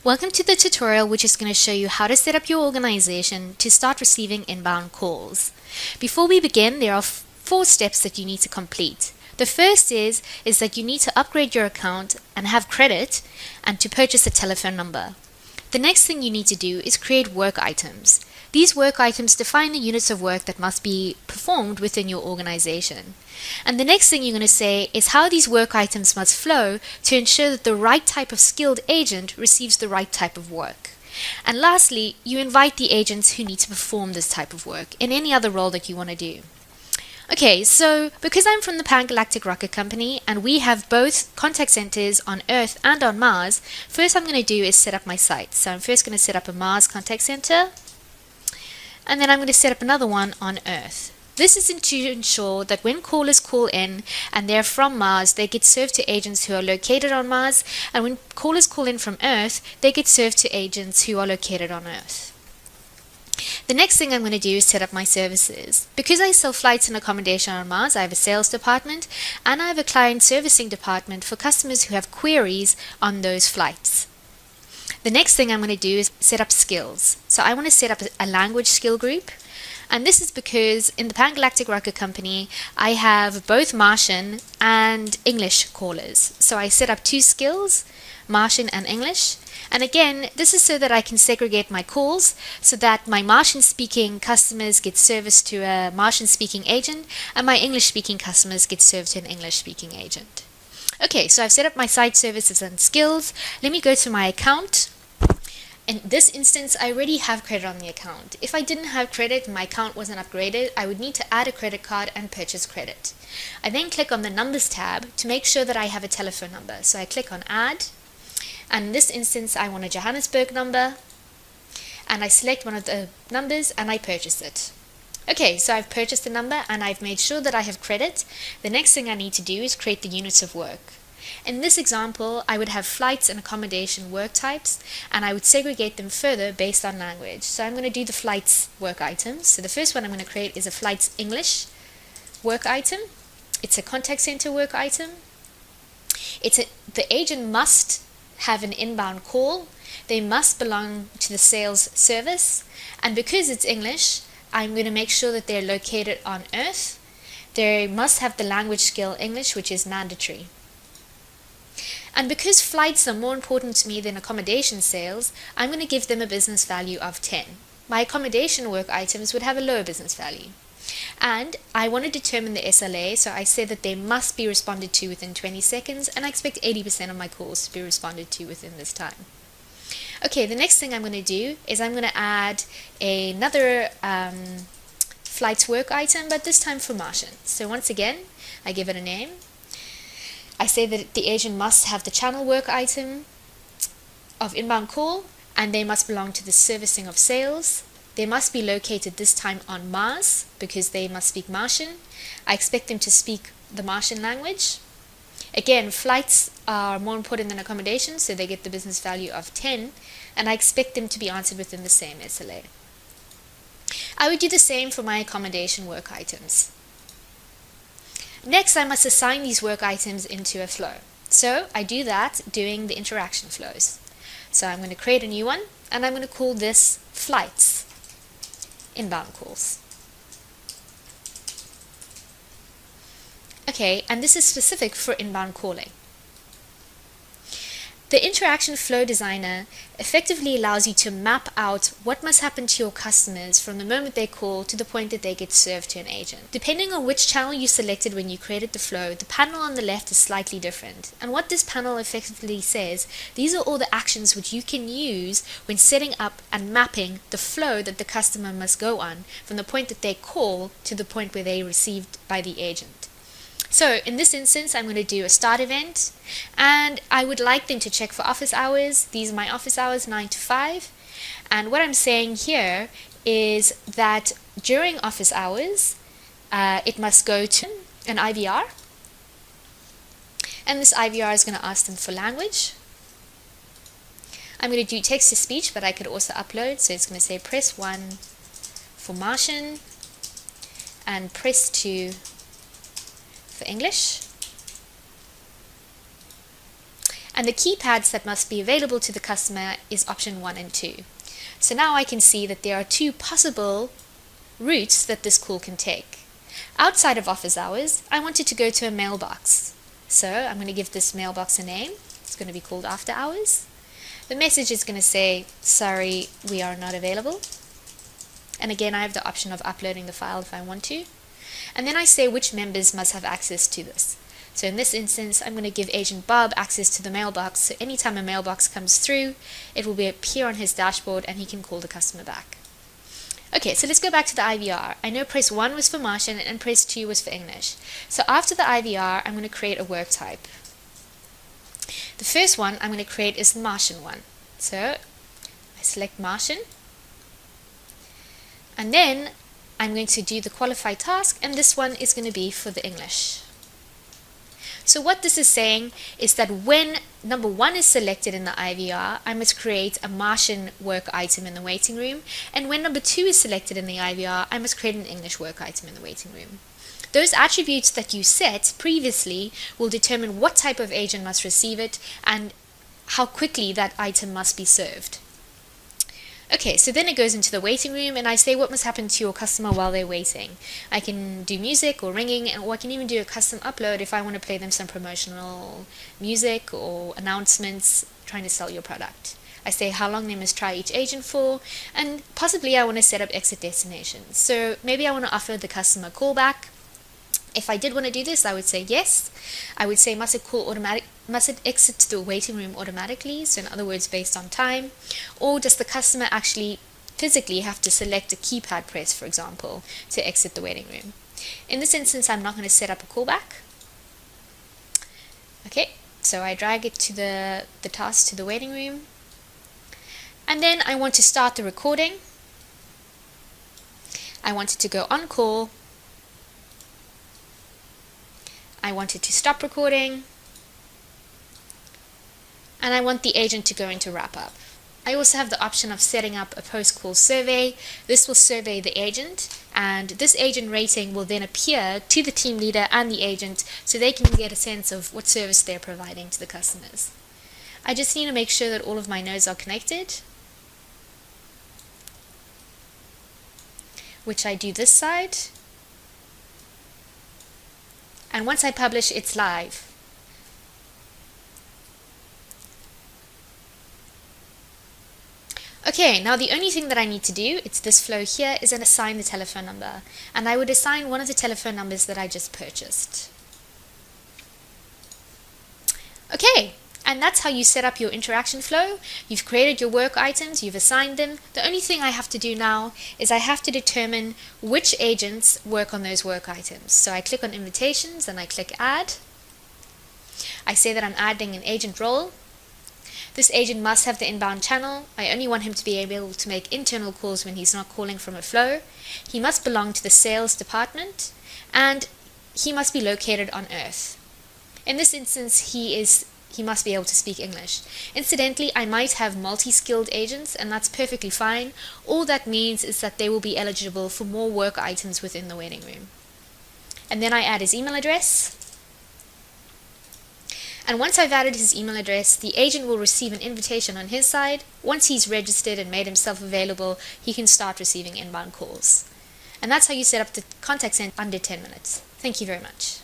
Welcome to the tutorial which is going to show you how to set up your organization to start receiving inbound calls. Before we begin, there are four steps that you need to complete. The first is that you need to upgrade your account and have credit and to purchase a telephone number. The next thing you need to do is create work items. These work items define the units of work that must be performed within your organization. And the next thing you're going to say is how these work items must flow to ensure that the right type of skilled agent receives the right type of work. And lastly, you invite the agents who need to perform this type of work in any other role that you want to do. Okay, so because I'm from the Pan Galactic Rocket Company and we have both contact centers on Earth and on Mars, first I'm going to do is set up my site. So I'm first going to set up a Mars contact center, and then I'm going to set up another one on Earth. This is to ensure that when callers call in and they're from Mars, they get served to agents who are located on Mars, and when callers call in from Earth, they get served to agents who are located on Earth. The next thing I'm going to do is set up my services. Because I sell flights and accommodation on Mars, I have a sales department and I have a client servicing department for customers who have queries on those flights. The next thing I'm going to do is set up skills. So I want to set up a language skill group. And this is because in the Pan Galactic Rocket Company, I have both Martian and English callers. So I set up two skills, Martian and English. And again, this is so that I can segregate my calls so that my Martian-speaking customers get service to a Martian-speaking agent and my English-speaking customers get served to an English-speaking agent. Okay, so I've set up my site services and skills. Let me go to my account. In this instance, I already have credit on the account. If I didn't have credit and my account wasn't upgraded, I would need to add a credit card and purchase credit. I then click on the Numbers tab to make sure that I have a telephone number. So I click on Add, and in this instance, I want a Johannesburg number, and I select one of the numbers and I purchase it. Okay, so I've purchased the number and I've made sure that I have credit. The next thing I need to do is create the units of work. In this example, I would have flights and accommodation work types, and I would segregate them further based on language. So I'm going to do the flights work items. So the first one I'm going to create is a flights English work item. It's a contact center work item. The agent must have an inbound call. They must belong to the sales service. And because it's English, I'm going to make sure that they're located on Earth. They must have the language skill English, which is mandatory. And because flights are more important to me than accommodation sales, I'm going to give them a business value of 10. My accommodation work items would have a lower business value. And I want to determine the SLA, so I say that they must be responded to within 20 seconds, and I expect 80% of my calls to be responded to within this time. Okay, the next thing I'm going to do is I'm going to add another flights work item, but this time for Martian. So once again, I give it a name. I say that the agent must have the channel work item of inbound call, and they must belong to the servicing of sales. They must be located this time on Mars because they must speak Martian. I expect them to speak the Martian language. Again, flights are more important than accommodation, so they get the business value of 10, and I expect them to be answered within the same SLA. I would do the same for my accommodation work items. Next, I must assign these work items into a flow. So I do that doing the interaction flows. So I'm going to create a new one, and I'm going to call this flights inbound calls. Okay, and this is specific for inbound calling. The Interaction Flow Designer effectively allows you to map out what must happen to your customers from the moment they call to the point that they get served to an agent. Depending on which channel you selected when you created the flow, the panel on the left is slightly different. And what this panel effectively says, these are all the actions which you can use when setting up and mapping the flow that the customer must go on from the point that they call to the point where they're received by the agent. So in this instance, I'm going to do a start event, and I would like them to check for office hours. These are my office hours, 9 to 5. And what I'm saying here is that during office hours, it must go to an IVR. And this IVR is going to ask them for language. I'm going to do text to speech, but I could also upload. So it's going to say press 1 for Martian and press 2 for English. And the keypads that must be available to the customer is option 1 and 2. So now I can see that there are 2 possible routes that this call can take. Outside of office hours, I want it to go to a mailbox. So I'm going to give this mailbox a name. It's going to be called after hours. The message is going to say, sorry, we are not available. And again, I have the option of uploading the file if I want to. And then I say which members must have access to this. So in this instance, I'm going to give Agent Bob access to the mailbox. So anytime a mailbox comes through, it will appear on his dashboard and he can call the customer back. Okay, so let's go back to the IVR. I know press 1 was for Martian and press 2 was for English. So after the IVR, I'm going to create a work type. The first one I'm going to create is the Martian one. So I select Martian. And then I'm going to do the qualified task, and this one is going to be for the English. So what this is saying is that when number 1 is selected in the IVR, I must create a Martian work item in the waiting room. And when number 2 is selected in the IVR, I must create an English work item in the waiting room. Those attributes that you set previously will determine what type of agent must receive it and how quickly that item must be served. Okay, so then it goes into the waiting room and I say what must happen to your customer while they're waiting. I can do music or ringing, or I can even do a custom upload if I want to play them some promotional music or announcements trying to sell your product. I say how long they must try each agent for, and possibly I want to set up exit destinations. So maybe I want to offer the customer a callback. If I did want to do this, I would say yes. I would say must it exit the waiting room automatically, so in other words based on time, or does the customer actually physically have to select a keypad press, for example, to exit the waiting room. In this instance, I'm not going to set up a callback. Okay, so I drag it to the task to the waiting room, and then I want to start the recording. I want it to go on call. I want it to stop recording, and I want the agent to go into wrap up. I also have the option of setting up a post-call survey. This will survey the agent, and this agent rating will then appear to the team leader and the agent so they can get a sense of what service they're providing to the customers. I just need to make sure that all of my nodes are connected, which I do this side. And once I publish, it's live. Okay, now the only thing that I need to do, it's this flow here, is assign the telephone number. And I would assign one of the telephone numbers that I just purchased. Okay, and that's how you set up your interaction flow. You've created your work items, you've assigned them. The only thing I have to do now is I have to determine which agents work on those work items. So I click on invitations and I click add. I say that I'm adding an agent role. This agent must have the inbound channel. I only want him to be able to make internal calls when he's not calling from a flow. He must belong to the sales department, and he must be located on Earth. In this instance, he must be able to speak English. Incidentally, I might have multi-skilled agents, and that's perfectly fine. All that means is that they will be eligible for more work items within the waiting room. And then I add his email address. And once I've added his email address, the agent will receive an invitation on his side. Once he's registered and made himself available, he can start receiving inbound calls. And that's how you set up the contact center under 10 minutes. Thank you very much.